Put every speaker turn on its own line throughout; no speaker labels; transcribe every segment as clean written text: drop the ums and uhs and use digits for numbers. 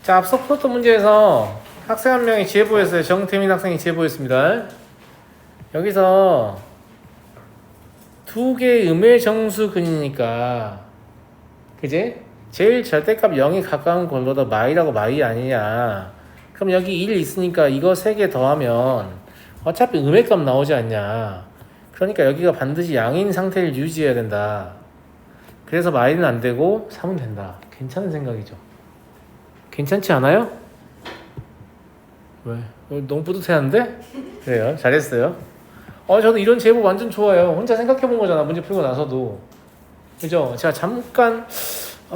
자, 앞서 풀었던 문제에서 학생 한 명이 제보했어요. 정태민 학생이 제보했습니다. 여기서 두 개의 음의 정수근이니까 그지? 제일 절대값 0이 가까운 걸로 마이라고 마이 아니냐. 그럼 여기 1 있으니까 이거 3개 더하면 어차피 음의 값 나오지 않냐. 그러니까 여기가 반드시 양인 상태를 유지해야 된다. 그래서 마이는 안 되고 3은 된다. 괜찮은 생각이죠. 괜찮지 않아요? 왜? 너무 뿌듯해하는데? 그래요. 잘했어요. 저는 이런 제보 완전 좋아요. 혼자 생각해본 거잖아. 문제 풀고 나서도. 그죠? 제가 잠깐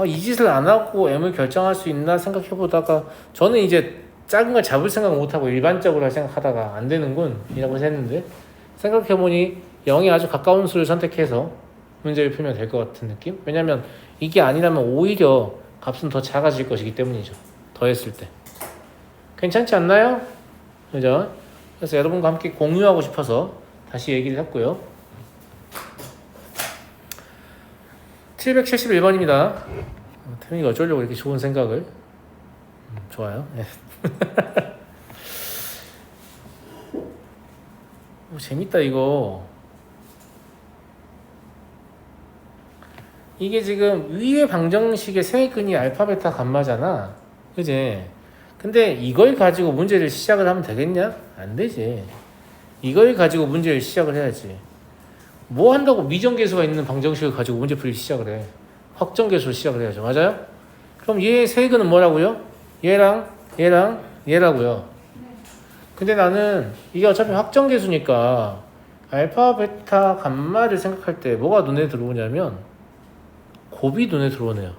이 짓을 안 하고 M을 결정할 수 있나 생각해보다가 저는 이제 작은 걸 잡을 생각 못하고 일반적으로 생각하다가 안 되는군 이라고 했는데 생각해보니 0이 아주 가까운 수를 선택해서 문제를 풀면 될 것 같은 느낌? 왜냐면 이게 아니라면 오히려 값은 더 작아질 것이기 때문이죠. 더했을 때. 괜찮지 않나요? 그죠? 그래서 여러분과 함께 공유하고 싶어서 다시 얘기를 했고요. 771번입니다. 태민이가 어쩌려고 이렇게 좋은 생각을. 좋아요. 네. 재밌다 이거. 이게 지금 위의 방정식의 세근이 알파, 베타, 감마잖아. 그지? 근데 이걸 가지고 문제를 시작을 하면 되겠냐? 안 되지. 이걸 가지고 문제를 시작을 해야지. 뭐 한다고 미정계수가 있는 방정식을 가지고 문제 풀이 시작을 해. 확정계수로 시작을 해야죠. 맞아요? 그럼 얘의 세근은 뭐라고요? 얘랑 얘라고요. 근데 나는 이게 어차피 확정계수니까 알파, 베타, 감마를 생각할 때 뭐가 눈에 들어오냐면 곱이 눈에 들어오네요.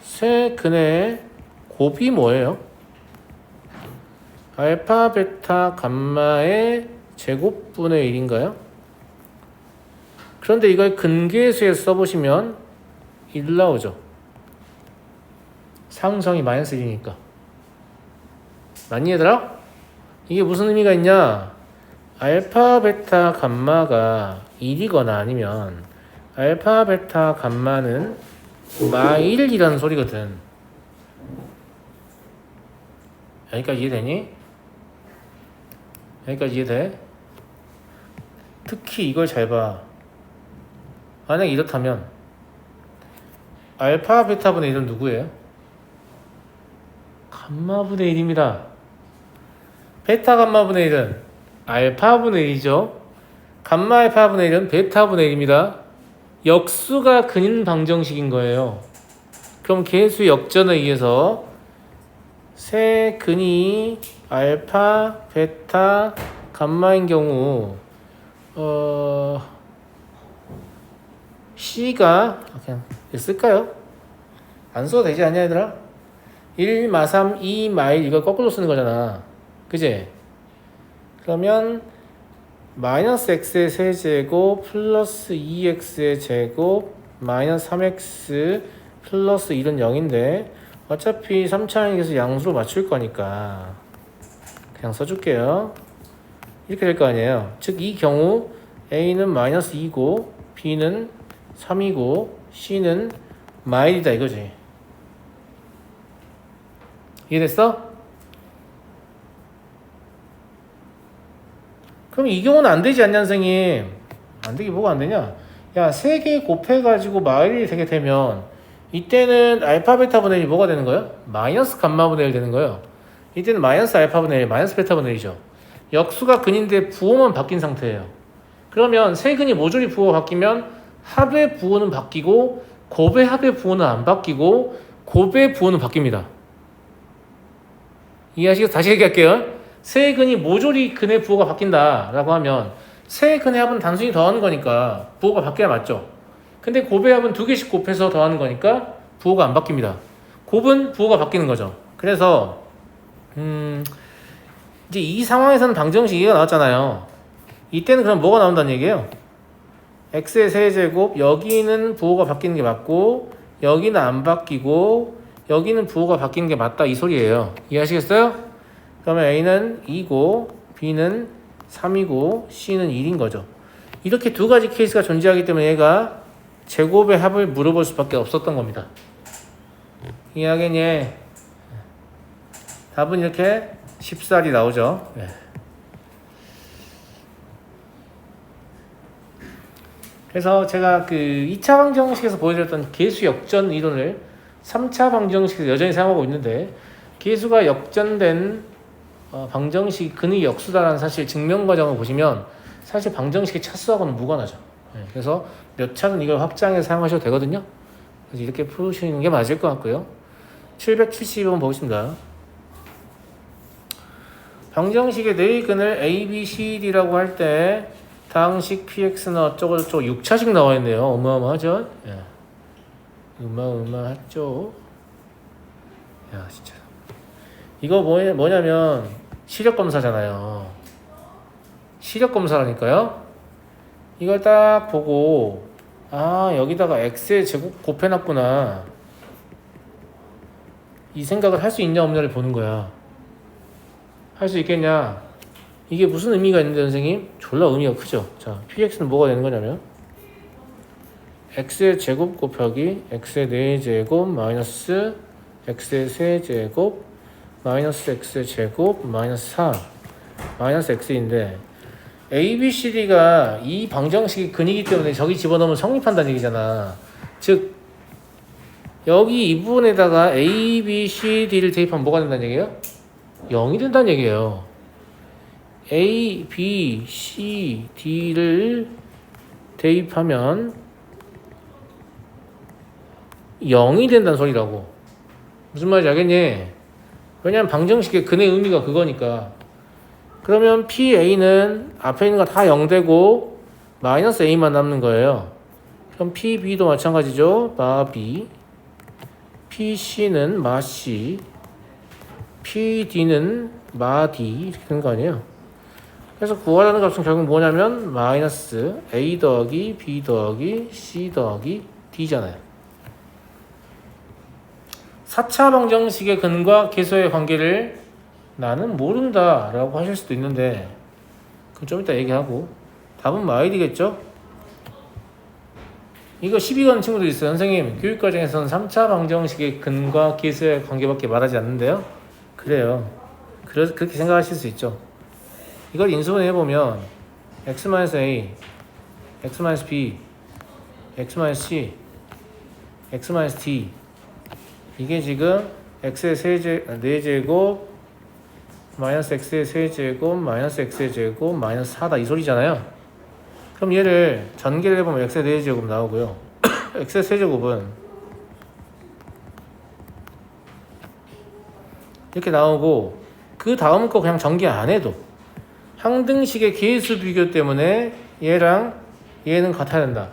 세근의 곱이 뭐예요? 알파, 베타, 감마의 제곱분의 1인가요? 그런데 이걸 근계수에 써보시면 1 나오죠. 상수항이 마이너스 1이니까. 맞니 얘들아? 이게 무슨 의미가 있냐? 알파, 베타, 감마가 1이거나 아니면 알파, 베타, 감마는 마1이라는 소리거든. 여기까지 이해되니? 여기까지 이해돼? 특히 이걸 잘 봐. 만약에 이렇다면 알파, 베타분의 1은 누구예요? 감마분의 1입니다. 베타, 감마분의 1은 알파분의 1이죠. 감마, 알파분의 1은 베타분의 1입니다. 역수가 근인 방정식인 거예요. 그럼 계수 역전에 의해서 세 근이 알파, 베타, 감마인 경우 C가 그냥 쓸까요? 안 써도 되지 않냐 얘들아? 1, 마 3, 2, 마 1 이걸 거꾸로 쓰는 거잖아. 그지? 그러면 마이너스 x의 세제곱 플러스 2x의 제곱 마이너스 3x 플러스 1은 0인데 어차피 3차원에서 양수로 맞출 거니까 그냥 써줄게요. 이렇게 될 거 아니에요. 즉 이 경우 a는 마이너스 2고 b는 3이고 c는 마일이다 이거지. 이해됐어? 그럼 이 경우는 안 되지 않냐 선생님? 안 되게 뭐가 안 되냐? 야 3개 곱해가지고 마일이 되게 되면 이때는 알파 베타분의 1이 뭐가 되는 거예요? 마이너스 감마분의 1 되는 거예요. 이때는 마이너스 알파분의 1 마이너스 베타분의 1이죠. 역수가 근인데 부호만 바뀐 상태예요. 그러면 세근이 모조리 부호가 바뀌면 합의 부호는 바뀌고 곱의 합의 부호는 안 바뀌고 곱의 부호는 바뀝니다. 이해하시겠어요? 다시 얘기할게요. 세근이 모조리 근의 부호가 바뀐다 라고 하면 세근의 합은 단순히 더하는 거니까 부호가 바뀌어야 맞죠. 근데 곱의 합은 2개씩 곱해서 더하는 거니까 부호가 안 바뀝니다. 곱은 부호가 바뀌는 거죠. 그래서 이제 이 상황에서는 방정식 2가 나왔잖아요. 이때는 그럼 뭐가 나온다는 얘기예요? x의 세제곱 여기는 부호가 바뀌는 게 맞고 여기는 안 바뀌고 여기는 부호가 바뀌는 게 맞다 이 소리예요. 이해하시겠어요? 그러면 a는 2고 b는 3이고 c는 1인 거죠. 이렇게 두 가지 케이스가 존재하기 때문에 얘가 제곱의 합을 물어볼 수밖에 없었던 겁니다. 이해하겠니? 답은 이렇게 14이 나오죠. 예. 그래서 제가 그 2차 방정식에서 보여드렸던 계수 역전 이론을 3차 방정식에서 여전히 사용하고 있는데, 계수가 역전된 방정식 근의 역수다라는 사실 증명 과정을 보시면 사실 방정식의 차수하고는 무관하죠. 예. 그래서 몇 차는 이걸 확장해서 사용하셔도 되거든요. 그래서 이렇게 푸시는 게 맞을 것 같고요. 770번 보겠습니다. 방정식의 내근을 A, B, C, D라고 할 때 다항식 PX는 어쩌고저쩌고 6차씩 나와 있네요. 어마어마하죠? 예. 어마어마하죠? 야, 진짜. 이거 뭐냐면 시력검사잖아요. 시력검사라니까요. 이걸 딱 보고, 아, 여기다가 X의 제곱 곱해놨구나, 이 생각을 할 수 있냐 없냐를 보는 거야. 할 수 있겠냐? 이게 무슨 의미가 있는데 선생님? 졸라 의미가 크죠. 자, px는 뭐가 되는 거냐면 x의 제곱 곱하기 x의 4제곱 마이너스 x의 3제곱 마이너스 x의 제곱 마이너스 4 마이너스 x인데, a, b, c, d가 이 방정식이 근이기 때문에 저기 집어넣으면 성립한다는 얘기잖아. 즉 여기 이 부분에다가 a, b, c, d를 대입하면 뭐가 된다는 얘기예요? 0이 된다는 얘기예요. A, B, C, D를 대입하면 0이 된다는 소리라고. 무슨 말인지 알겠니? 왜냐면 방정식의 근의 의미가 그거니까. 그러면 PA는 앞에 있는 거 다 0되고 마이너스 A만 남는 거예요. 그럼 PB도 마찬가지죠. 마 B. PC는 마 C. PD는 마 D. 이렇게 되는 거 아니에요? 그래서 구하라는 값은 결국 뭐냐면 마이너스 A 더하기 B 더하기 C 더하기 D잖아요. 4차 방정식의 근과 계수의 관계를 나는 모른다 라고 하실 수도 있는데, 그럼 좀 이따 얘기하고, 답은 마이디겠죠? 이거 시비 거는 친구들 있어요. 선생님, 교육과정에서는 3차 방정식의 근과 계수의 관계밖에 말하지 않는데요. 그래요. 그렇게 생각하실 수 있죠. 이걸 인수분해 해보면 x-a, x-b, x-c, x-d, 이게 지금 x의 4제곱 마이너스 x의 3제곱 마이너스 x의 제곱 마이너스 4다 이 소리잖아요. 그럼 얘를 전개를 해보면 x의 4제곱 나오고요. x의 세제곱은 이렇게 나오고, 그 다음 거 그냥 전개 안 해도 항등식의 계수 비교 때문에 얘랑 얘는 같아야 된다.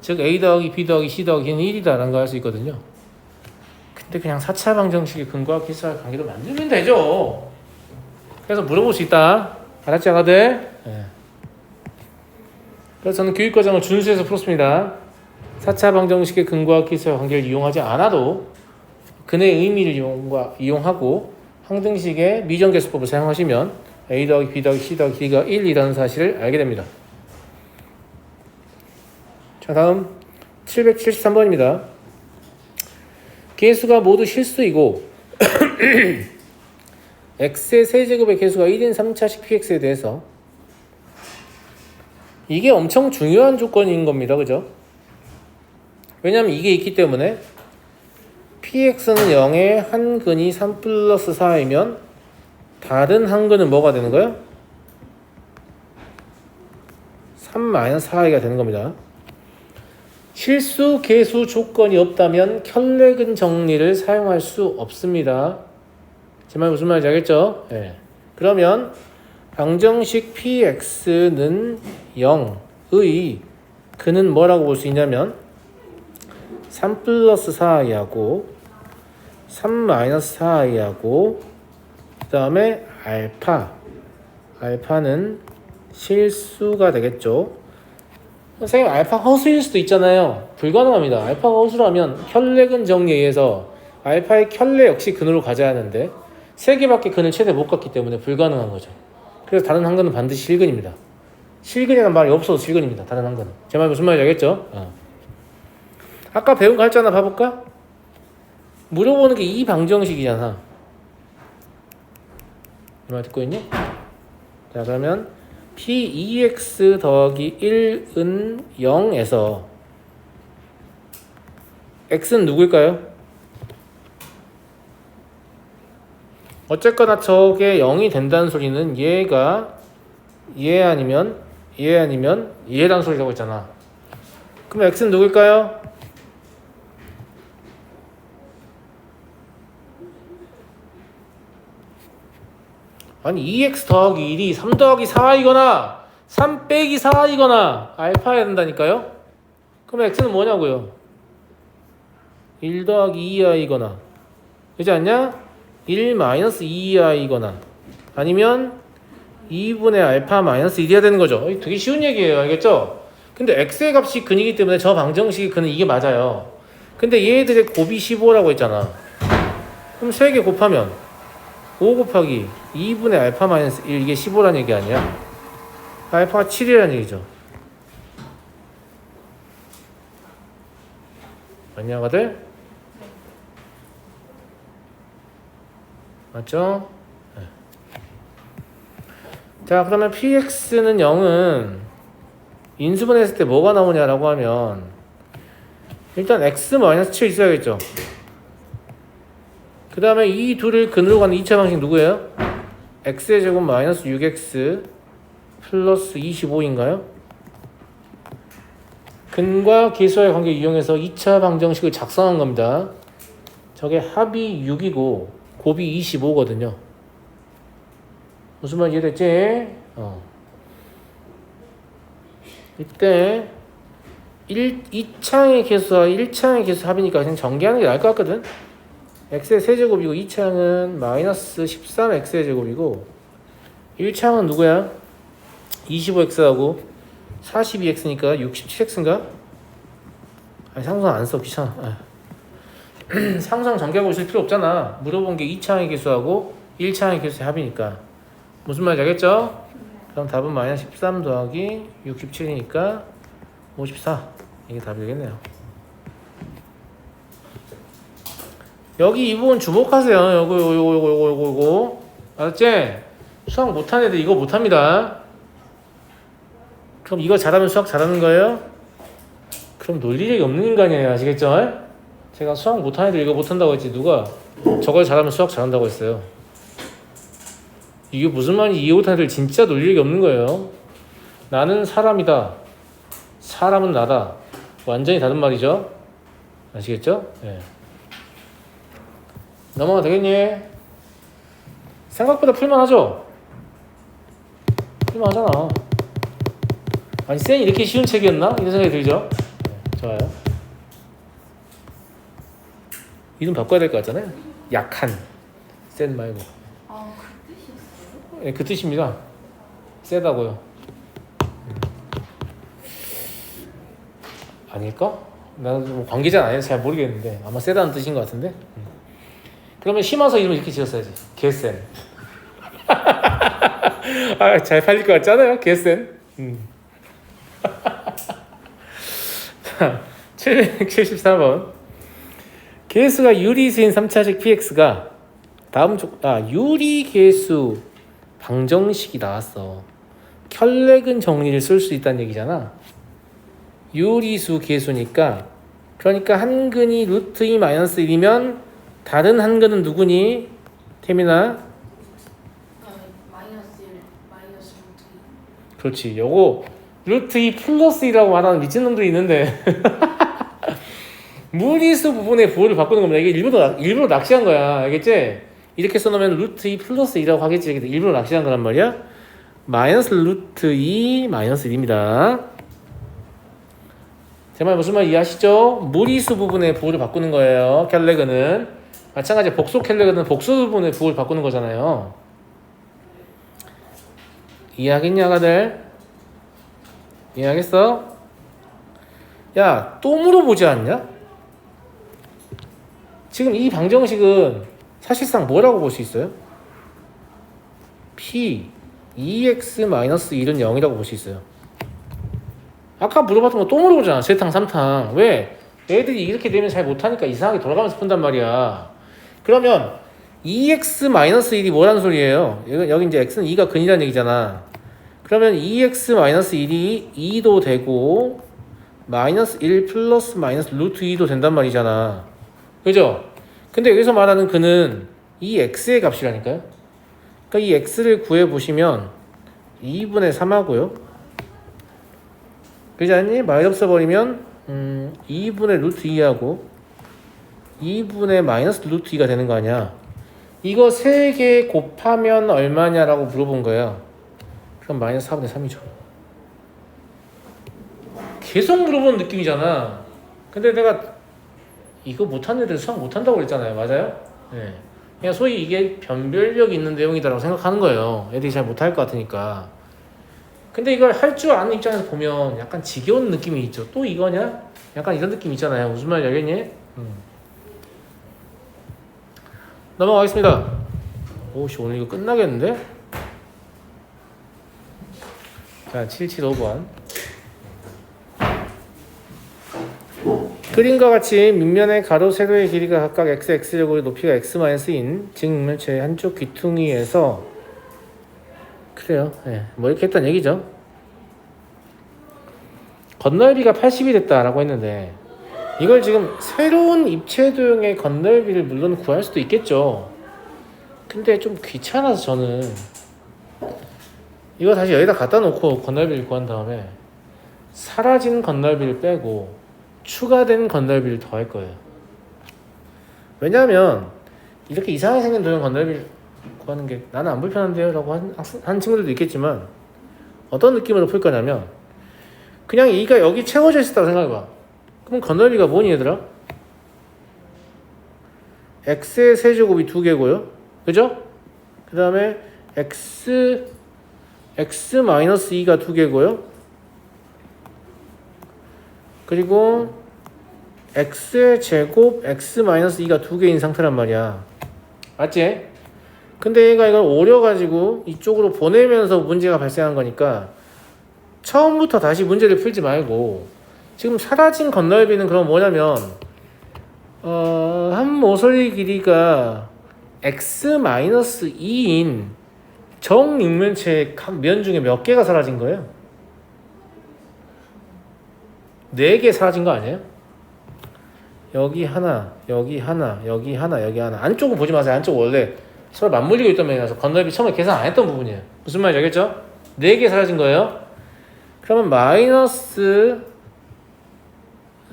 즉 a 더하기 b 더하기 c 더하기 는 1이다 라는 거 할 수 있거든요. 근데 그냥 4차 방정식의 근과 계수와 관계를 만들면 되죠. 그래서 물어볼 수 있다. 알았지 아가들? 네. 그래서 저는 교육과정을 준수해서 풀었습니다. 4차 방정식의 근과 계수와 관계를 이용하지 않아도 근의 의미를 이용하고 항등식의 미정계수법을 사용하시면 A 더하기 B 더하기 C 더하기 D가 1이라는 사실을 알게 됩니다. 자, 다음 773번입니다. 계수가 모두 실수이고 x의 세제곱의 계수가 1인 3차식 px에 대해서, 이게 엄청 중요한 조건인 겁니다. 그죠? 왜냐면 이게 있기 때문에 px는 0의 한 근이 3 플러스 4이면 다른 한 근은 뭐가 되는 거예요? 3 마이너스 4i가 되는 겁니다. 실수 계수 조건이 없다면 켤레근 정리를 사용할 수 없습니다. 제 말 무슨 말인지 알겠죠? 네. 그러면 방정식 px는 0의 근은 뭐라고 볼 수 있냐면 3 플러스 4i하고 3 마이너스 4i하고 그 다음에 알파는 실수가 되겠죠. 선생님, 알파 허수일 수도 있잖아요. 불가능합니다. 알파가 허수라면 켤레근 정리에 의해서 알파의 켤레 역시 근으로 가져야 하는데 3개밖에 근을 최대 못 갖기 때문에 불가능한 거죠. 그래서 다른 한 근은 반드시 실근입니다. 실근이라는 말이 없어도 실근입니다. 다른 한 근은. 제 말 무슨 말인지 알겠죠? 아까 배운 거 할 줄 하나 봐볼까? 물어보는 게 이 방정식이잖아. 말 듣고 있니? 자, 그러면 P2x 더하기 1은 0에서 x는 누구일까요? 어쨌거나 저게 0이 된다는 소리는 얘가 얘 아니면 얘라는 소리라고 했잖아. 그럼 x는 누구일까요? 아니 2x 더하기 1이 3 더하기 4이거나 3 빼기 4이거나 알파여야 된다니까요. 그럼 x는 뭐냐고요? 1 더하기 2i거나 그렇지 않냐? 1 마이너스 2i거나 아니면 2분의 알파 마이너스 1이어야 되는 거죠. 되게 쉬운 얘기예요. 알겠죠? 근데 x의 값이 근이기 때문에 저 방정식의 근은 이게 맞아요. 근데 얘들의 곱이 15라고 했잖아. 그럼 3개 곱하면 5 곱하기 2분의 알파 마이너스 1 이게 15라는 얘기 아니야? 알파가 7이라는 얘기죠. 맞냐, 아가들? 맞죠? 네. 자, 그러면 px는 0은 인수분해했을 때 뭐가 나오냐라고 하면 일단 x 마이너스 7 있어야겠죠. 그 다음에 이 둘을 근으로 가는 2차 방식 누구예요? x의 제곱 마이너스 6x 플러스 25인가요? 근과 계수와의 관계 이용해서 2차 방정식을 작성한 겁니다. 저게 합이 6이고 곱이 25거든요. 무슨 말인지 이해됐지? 이때 2창의 계수와 1창의 계수 합이니까 그냥 전개하는 게 나을 것 같거든? x의 세제곱이고 2창은 마이너스 13x의 제곱이고 1창은 누구야? 25x하고 42x니까 67x인가? 아니 상상 안 써. 귀찮아. 상상 전개하고 있을 필요 없잖아. 물어본 게 2창의 계수하고 1창의 계수의 합이니까. 무슨 말인지 알겠죠? 그럼 답은 마이너스 13 더하기 67이니까 54. 이게 답이 되겠네요. 여기 이 부분 주목하세요. 요거. 알았지? 수학 못한 애들 이거 못합니다. 그럼 이거 잘하면 수학 잘하는 거예요? 그럼 논리력이 없는 인간이에요. 아시겠죠? 제가 수학 못한 애들 이거 못한다고 했지 누가 저걸 잘하면 수학 잘한다고 했어요. 이게 무슨 말인지 이해 못한 애들 진짜 논리력이 없는 거예요. 나는 사람이다. 사람은 나다. 완전히 다른 말이죠. 아시겠죠? 네. 넘어가 되겠니? 생각보다 풀만하죠? 풀만하잖아. 아니 쌤이 이렇게 쉬운 책이었나? 이런 생각이 들죠? 네, 좋아요. 이름 바꿔야 될 것 같잖아요. 약한 쌤 말고.
아, 그 뜻이었어요?
네, 그 뜻입니다. 세다고요. 아닐까? 나는 뭐 관계자 아니어서 잘 모르겠는데 아마 세다는 뜻인 것 같은데. 그러면 심어서 이름 이렇게 지었어야지. 개쌤. 아, 잘 팔릴 것 같잖아요. 개쌤. 자, 774번. 계수가 유리수인 3차식 px가 다음 유리계수 방정식이 나왔어. 켤레근 정리를 쓸 수 있다는 얘기잖아. 유리수 계수니까 그러니까 한 근이 루트 2 마이너스 1이면 다른 한 근은 누구니? 태민아?
마이너스 1, 마이너스 루트 2.
그렇지. 요거 루트 2 플러스 2라고 말하는 미친놈들이 있는데 무리수 부분의 부호를 바꾸는 겁니다. 이게 일부러 낚시한 거야. 알겠지? 이렇게 써놓으면 루트 2 플러스 2라고 하겠지. 일부러 낚시한 거란 말이야. 마이너스 루트 2 마이너스 1입니다. 제 말 무슨 말 이해하시죠? 무리수 부분의 부호를 바꾸는 거예요. 켈레그는 마찬가지 복수 켈레그는 복수 부분의 부호를 바꾸는 거잖아요. 이해하겠냐, 아가들? 이해하겠어? 야, 또 물어보지 않냐? 지금 이 방정식은 사실상 뭐라고 볼 수 있어요? P 2x-1은 0이라고 볼 수 있어요. 아까 물어봤던 거 또 물어보잖아. 세탕 3탕. 왜? 애들이 이렇게 되면 잘 못하니까 이상하게 돌아가면서 푼단 말이야. 그러면 2x-1이 뭐라는 소리예요? 여기 이제 x는 2가 근이라는 얘기잖아. 그러면 2x-1이 2도 되고 마이너스 1 플러스 마이너스 루트 2도 된단 말이잖아. 그죠? 근데 여기서 말하는 근은 이 x의 값이라니까요. 그러니까 이 x를 구해보시면 2분의 3하고요. 그렇지 않니? 마이너스 버리면 2분의 루트 2하고 2분의 마이너스 루트 2가 되는 거 아니야. 이거 3개 곱하면 얼마냐라고 물어본 거예요. 그럼 마이너스 4분의 3이죠. 계속 물어보는 느낌이잖아. 근데 내가 이거 못하는 애들 수학 못한다고 그랬잖아요. 맞아요? 네. 그냥 소위 이게 변별력 있는 내용이다라고 생각하는 거예요. 애들이 잘 못할 것 같으니까. 근데 이걸 할 줄 아는 입장에서 보면 약간 지겨운 느낌이 있죠. 또 이거냐? 약간 이런 느낌 있잖아요. 무슨 말인지 알겠니? 넘어가겠습니다. 오씨, 오늘 이거 끝나겠는데? 자, 775번. 그림과 같이 밑면의 가로 세로의 길이가 각각 x, x제곱의 높이가 x-인 직면체의 한쪽 귀퉁이에서 그래요. 네, 뭐 이렇게 했단 얘기죠. 건널비가 80이 됐다라고 했는데 이걸 지금 새로운 입체도형의 건널비를 물론 구할 수도 있겠죠. 근데 좀 귀찮아서 저는 이거 다시 여기다 갖다 놓고 건널비를 구한 다음에 사라진 건널비를 빼고 추가된 건널비를 더할 거예요. 왜냐하면 이렇게 이상하게 생긴 도형 건널비를 구하는 게 나는 안 불편한데요 라고 한 친구들도 있겠지만 어떤 느낌으로 풀 거냐면 그냥 이가 여기 채워져 있었다고 생각해봐. 그럼 건널비가 뭐니 얘들아? x의 세제곱이 2개고요. 그죠? 그 다음에 x-2가 2개고요. 그리고 x의 제곱 x-2가 2개인 상태란 말이야. 맞지? 근데 얘가 이걸 오려가지고 이쪽으로 보내면서 문제가 발생한 거니까 처음부터 다시 문제를 풀지 말고 지금 사라진 건널비는 그럼 뭐냐면 한 모서리 길이가 x-2인 정육면체의 각 면 중에 몇 개가 사라진 거예요? 4개 사라진 거 아니에요? 여기 하나, 여기 하나, 여기 하나, 여기 하나. 안쪽은 보지 마세요. 안쪽 원래 서로 맞물리고 있던 면이라서 건널비 처음에 계산 안 했던 부분이에요. 무슨 말인지 알겠죠? 4개 사라진 거예요. 그러면 마이너스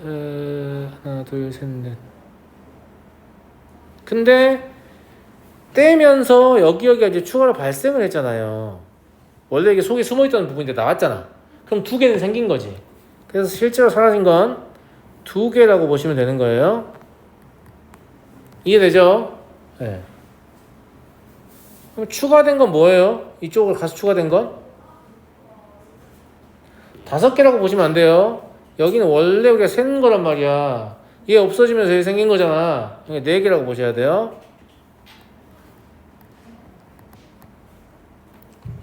하나, 둘, 셋, 넷. 근데 떼면서 여기가 이제 추가로 발생을 했잖아요. 원래 이게 속에 숨어있던 부분인데 나왔잖아. 그럼 2개는 생긴 거지. 그래서 실제로 사라진 건 2개라고 보시면 되는 거예요. 이해되죠? 네. 그럼 추가된 건 뭐예요? 이쪽으로 가서 추가된 건? 5개라고 보시면 안 돼요. 여기는 원래 우리가 센 거란 말이야. 얘 없어지면서 얘 생긴 거잖아. 4개라고 보셔야 돼요.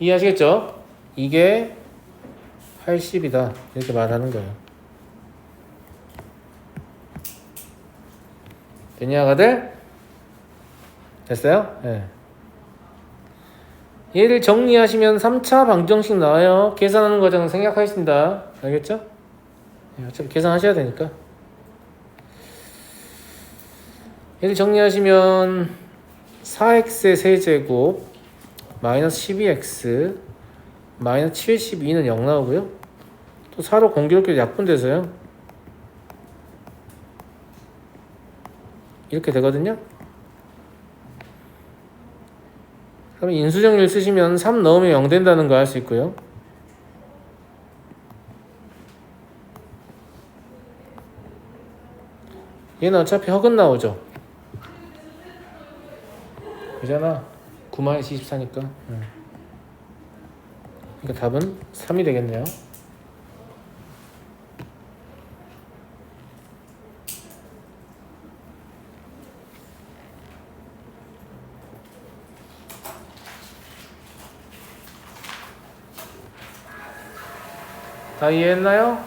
이해하시겠죠? 이게 80이다. 이렇게 말하는 거예요. 됐냐, 아가들? 됐어요? 네. 얘를 정리하시면 3차 방정식 나와요. 계산하는 과정은 생략하겠습니다. 알겠죠? 네, 어차피 계산하셔야 되니까. 얘를 정리하시면 4x의 세제곱 마이너스 12x 마이너스 72는 0 나오고요. 또 4로 공교롭게 약분돼서요. 이렇게 되거든요. 그럼 인수정리를 쓰시면 3 넣으면 0 된다는 거 알 수 있고요. 얘는 어차피 허근 나오죠. 그잖아. 9-24니까. 그러니까 답은 3이 되겠네요. 다 이해했나요?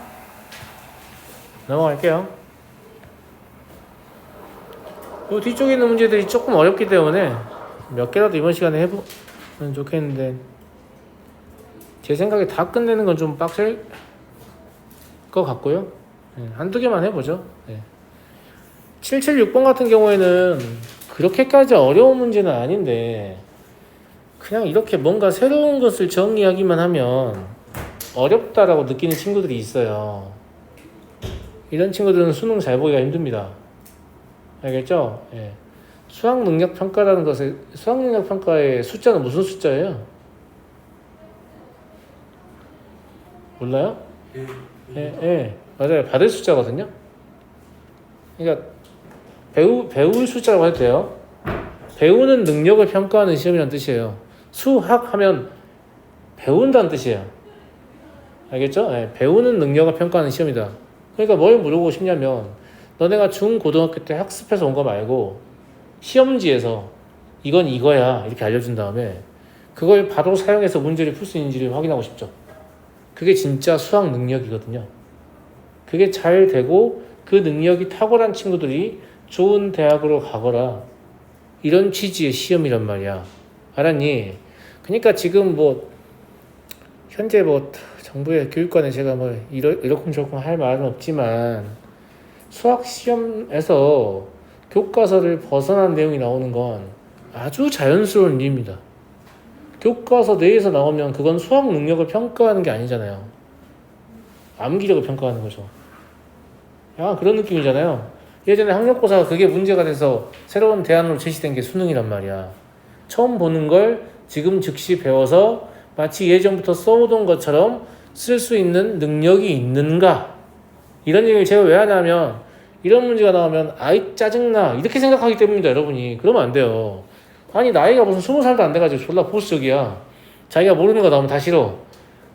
넘어갈게요. 이 뒤쪽에 있는 문제들이 조금 어렵기 때문에 몇 개라도 이번 시간에 해보면 좋겠는데 제 생각에 다 끝내는 건 좀 빡셀 것 같고요. 네, 한두 개만 해보죠. 네. 776번 같은 경우에는 그렇게까지 어려운 문제는 아닌데 그냥 이렇게 뭔가 새로운 것을 정의하기만 하면 어렵다라고 느끼는 친구들이 있어요. 이런 친구들은 수능 잘 보기가 힘듭니다. 알겠죠? 예. 수학능력평가라는 것의 수학능력평가의 숫자는 무슨 숫자예요? 몰라요? 예, 맞아요. 받을 숫자거든요. 그러니까 배울 숫자라고 해도 돼요. 배우는 능력을 평가하는 시험이라는 뜻이에요. 수학하면 배운다는 뜻이에요. 알겠죠? 예, 배우는 능력을 평가하는 시험이다. 그러니까 뭘 물어보고 싶냐면 너네가 중고등학교 때 학습해서 온 거 말고 시험지에서 이건 이거야 이렇게 알려준 다음에 그걸 바로 사용해서 문제를 풀 수 있는지를 확인하고 싶죠. 그게 진짜 수학 능력이거든요. 그게 잘 되고 그 능력이 탁월한 친구들이 좋은 대학으로 가거라 이런 취지의 시험이란 말이야. 알았니? 그러니까 지금 뭐 현재 뭐 정부의 교육관에 제가 뭐 이러쿵저러쿵 할 말은 없지만 수학 시험에서 교과서를 벗어난 내용이 나오는 건 아주 자연스러운 일입니다. 교과서 내에서 나오면 그건 수학 능력을 평가하는 게 아니잖아요. 암기력을 평가하는 거죠. 약간 그런 느낌이잖아요. 예전에 학력고사가 그게 문제가 돼서 새로운 대안으로 제시된 게 수능이란 말이야. 처음 보는 걸 지금 즉시 배워서 마치 예전부터 써오던 것처럼 쓸 수 있는 능력이 있는가? 이런 얘기를 제가 왜 하냐면 이런 문제가 나오면 아이 짜증나 이렇게 생각하기 때문입니다. 여러분이 그러면 안 돼요. 아니 나이가 무슨 20살도 안 돼가지고 졸라 보수적이야. 자기가 모르는 거 나오면 다 싫어.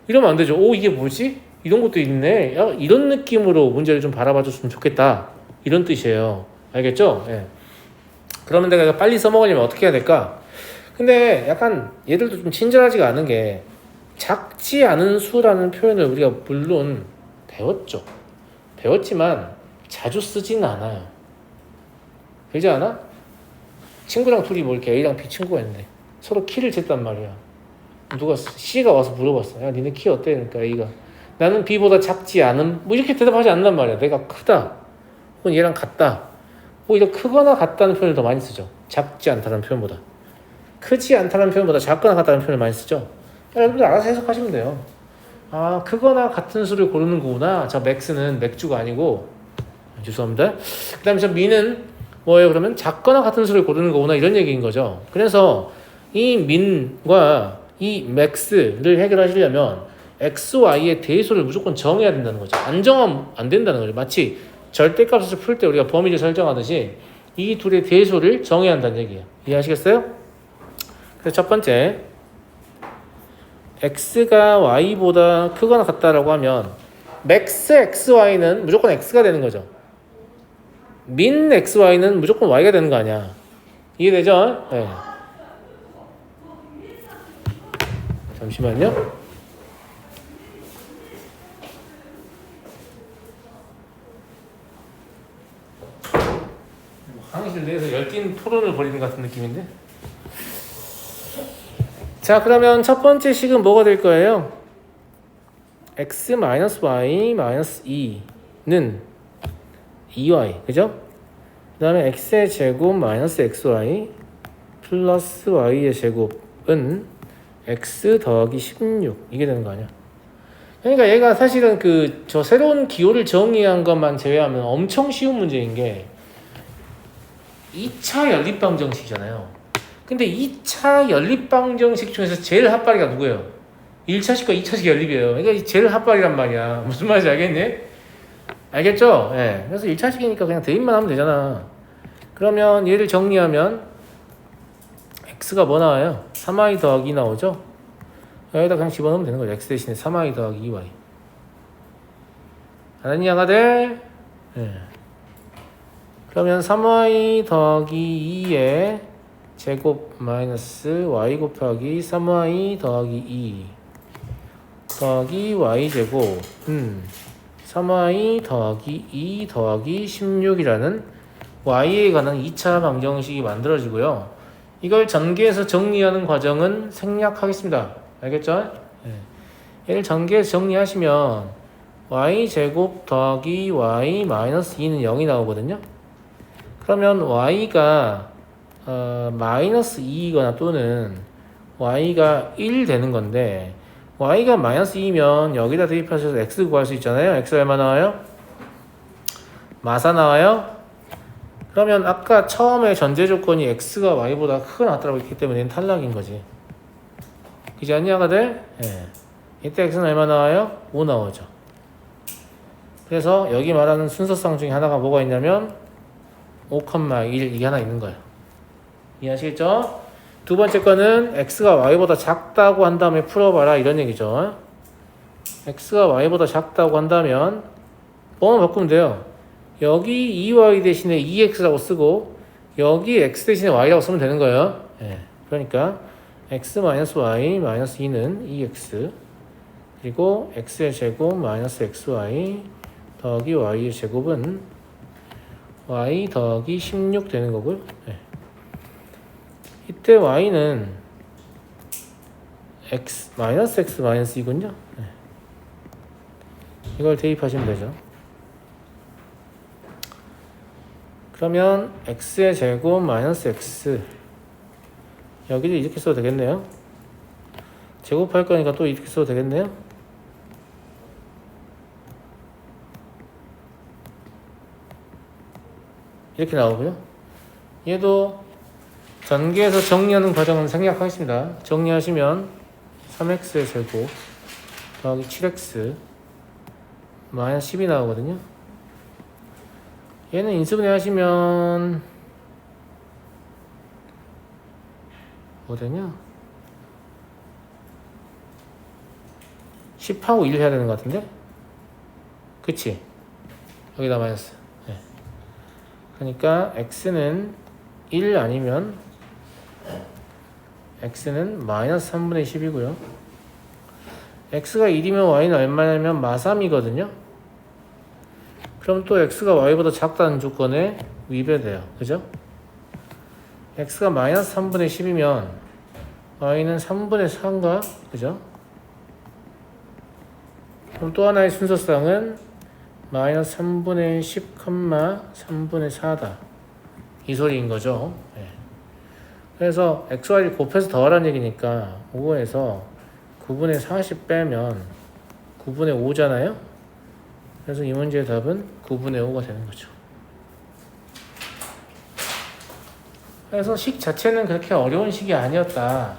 이러면 안 되죠. 오 이게 뭐지? 이런 것도 있네. 야, 이런 느낌으로 문제를 좀 바라봐 줬으면 좋겠다. 이런 뜻이에요. 알겠죠? 예. 그러면 내가 빨리 써먹으려면 어떻게 해야 될까? 근데 약간 얘들도 좀 친절하지가 않은 게 작지 않은 수라는 표현을 우리가 물론 배웠지만 자주 쓰지는 않아요. 그러지 않아? 친구랑 둘이 뭐 이렇게 A랑 B 친구가 있는데 서로 키를 쟀단 말이야. 누가 C가 와서 물어봤어. 야 니네 키 어때? 그러니까 A가 나는 B보다 작지 않음 뭐 이렇게 대답하지 않는단 말이야. 내가 크다 혹은 얘랑 같다 오히려 크거나 같다는 표현을 더 많이 쓰죠. 작지 않다는 표현보다 크지 않다는 표현보다 작거나 같다는 표현을 많이 쓰죠. 여러분들 알아서 해석하시면 돼요. 아 크거나 같은 수를 고르는 거구나. 저 맥스는 맥주가 아니고 죄송합니다. 그 다음에 저 미는 뭐예요? 그러면 작거나 같은 수를 고르는 거구나 이런 얘기인 거죠. 그래서 이 민과 이 맥스를 해결하시려면 x, y의 대소를 무조건 정해야 된다는 거죠. 안 정하면 안 된다는 거죠. 마치 절대값을 풀 때 우리가 범위를 설정하듯이 이 둘의 대소를 정해야 한다는 얘기예요. 이해하시겠어요? 그래서 첫 번째 x가 y보다 크거나 같다라고 하면 맥스 xy는 무조건 x가 되는 거죠. 민 xy는 무조건 y가 되는 거 아니야. 이해되죠? 네. 잠시만요. 강의실 내에서 열띤 토론을 벌이는 것 같은 느낌인데. 자, 그러면 첫 번째 식은 뭐가 될 거예요? x-y-2는 2y, 그죠? 그 다음에 x의 제곱 마이너스 xy 플러스 y의 제곱은 x 더하기 16 이게 되는 거 아니야? 그러니까 얘가 사실은 저 새로운 기호를 정의한 것만 제외하면 엄청 쉬운 문제인 게 2차 연립방정식이잖아요. 근데 2차 연립방정식 중에서 제일 핫바리가 누구예요? 1차식과 2차식 연립이에요. 그러니까 제일 핫바리란 말이야. 무슨 말인지 알겠니? 알겠죠? 예. 그래서 1차식이니까 그냥 대입만 하면 되잖아. 그러면 얘를 정리하면 x가 뭐 나와요? 3y 더하기 2 나오죠? 여기다 그냥 집어넣으면 되는 거죠. x 대신에 3y 더하기 2y. 알았니, 양아들? 예. 그러면 3y 더하기 2의 제곱 마이너스 y 곱하기 3y 더하기 2 더하기 y 제곱 3y 더하기 2 더하기 16이라는 y에 관한 2차 방정식이 만들어지고요. 이걸 전개해서 정리하는 과정은 생략하겠습니다. 알겠죠? 얘를 전개해서 정리하시면 y제곱 더하기 y 마이너스 2는 0이 나오거든요. 그러면 y가 마이너스 2이거나 또는 y가 1 되는 건데 y가 마이너스 2면 여기다 대입하셔서 x 구할 수 있잖아요. x 얼마 나와요? 마사 나와요? 그러면 아까 처음에 전제 조건이 x가 y보다 크거나 같다고 했기 때문에 얘는 탈락인 거지. 그지 않냐, 아가들? 예. 이때 x는 얼마 나와요? 5 나오죠. 그래서 여기 말하는 순서상 중에 하나가 뭐가 있냐면 5,1 이게 하나 있는 거예요. 이해하시겠죠? 두 번째 거는 x가 y보다 작다고 한 다음에 풀어봐라 이런 얘기죠. x가 y보다 작다고 한다면 뭐만 바꾸면 돼요. 여기 2y 대신에 2x라고 쓰고 여기 x 대신에 y라고 쓰면 되는 거예요. 예. 그러니까 x-y-2는 2x 그리고 x의 제곱 마이너스 xy 더하기 y의 제곱은 y 더하기 16 되는 거고요. 예. 이때 y는 x 마이너스 x 마이너스 2군요. 예. 이걸 대입하시면 되죠. 그러면 x의 제곱 마이너스 x 여기도 이렇게 써도 되겠네요. 제곱할 거니까 또 이렇게 써도 되겠네요. 이렇게 나오고요. 얘도 전개해서 정리하는 과정은 생략하겠습니다. 정리하시면 3x의 제곱 더하기 7x 마이너스 10이 나오거든요. 얘는 인수분해 하시면 뭐 되냐? 10하고 1 해야 되는 것 같은데? 그치? 여기다 마이너스. 네. 그러니까 x는 1 아니면 x는 마이너스 3분의 10이고요. x가 1이면 y는 얼마냐면 마3이거든요. 그럼 또 x가 y보다 작다는 조건에 위배돼요. 그죠? x가 마이너스 3분의 10이면 y는 3분의 4인가? 그죠? 그럼 또 하나의 순서상은 마이너스 3분의 10, 3분의 4다. 이 소리인 거죠. 네. 그래서 xy를 곱해서 더하라는 얘기니까 5에서 9분의 40 빼면 9분의 5잖아요. 그래서 이 문제의 답은 9분의 5가 되는 거죠. 그래서 식 자체는 그렇게 어려운 식이 아니었다.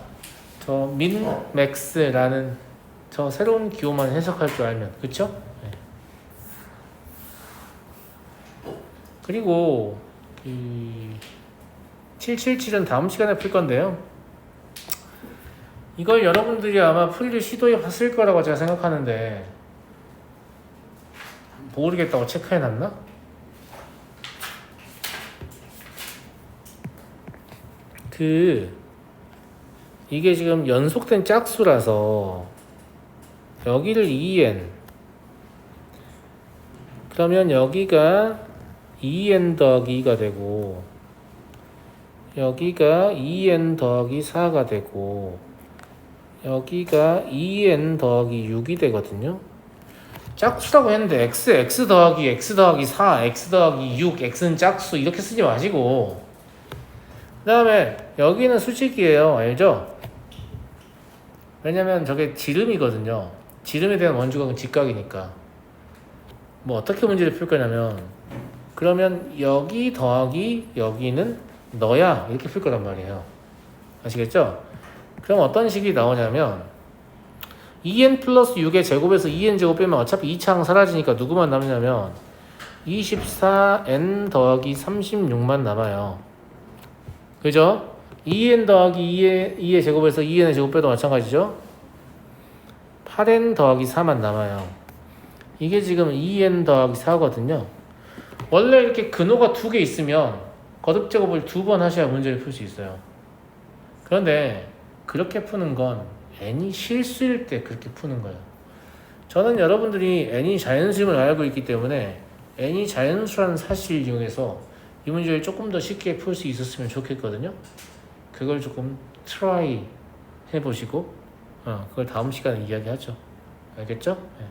저 민, 맥스라는 저 새로운 기호만 해석할 줄 알면. 그쵸? 네. 그리고 이 777은 다음 시간에 풀 건데요. 이걸 여러분들이 아마 풀이를 시도해 봤을 거라고 제가 생각하는데 모르겠다고 체크해 놨나? 이게 지금 연속된 짝수라서 여기를 2n 그러면 여기가 2n 더하기 2가 되고 여기가 2n 더하기 4가 되고 여기가 2n 더하기 6이 되거든요. 짝수라고 했는데 x 더하기 4, x 더하기 6, x는 짝수 이렇게 쓰지 마시고 그 다음에 여기는 수직이에요. 알죠? 왜냐면 저게 지름이거든요. 지름에 대한 원주각은 직각이니까 뭐 어떻게 문제를 풀 거냐면 그러면 여기 더하기 여기는 너야 이렇게 풀 거란 말이에요. 아시겠죠? 그럼 어떤 식이 나오냐면 2n 플러스 6의 제곱에서 2n 제곱 빼면 어차피 2차항 사라지니까 누구만 남냐면 24n 더하기 36만 남아요. 그죠? 2n 더하기 2의 제곱에서 2n의 제곱 빼도 마찬가지죠? 8n 더하기 4만 남아요. 이게 지금 2n 더하기 4거든요. 원래 이렇게 근호가 두 개 있으면 거듭 제곱을 2번 하셔야 문제를 풀 수 있어요. 그런데 그렇게 푸는 건 n이 실수일 때 그렇게 푸는 거예요. 저는 여러분들이 n이 자연수임을 알고 있기 때문에 n이 자연수라는 사실을 이용해서 이 문제를 조금 더 쉽게 풀 수 있었으면 좋겠거든요. 그걸 조금 try 해보시고 그걸 다음 시간에 이야기하죠. 알겠죠? 네.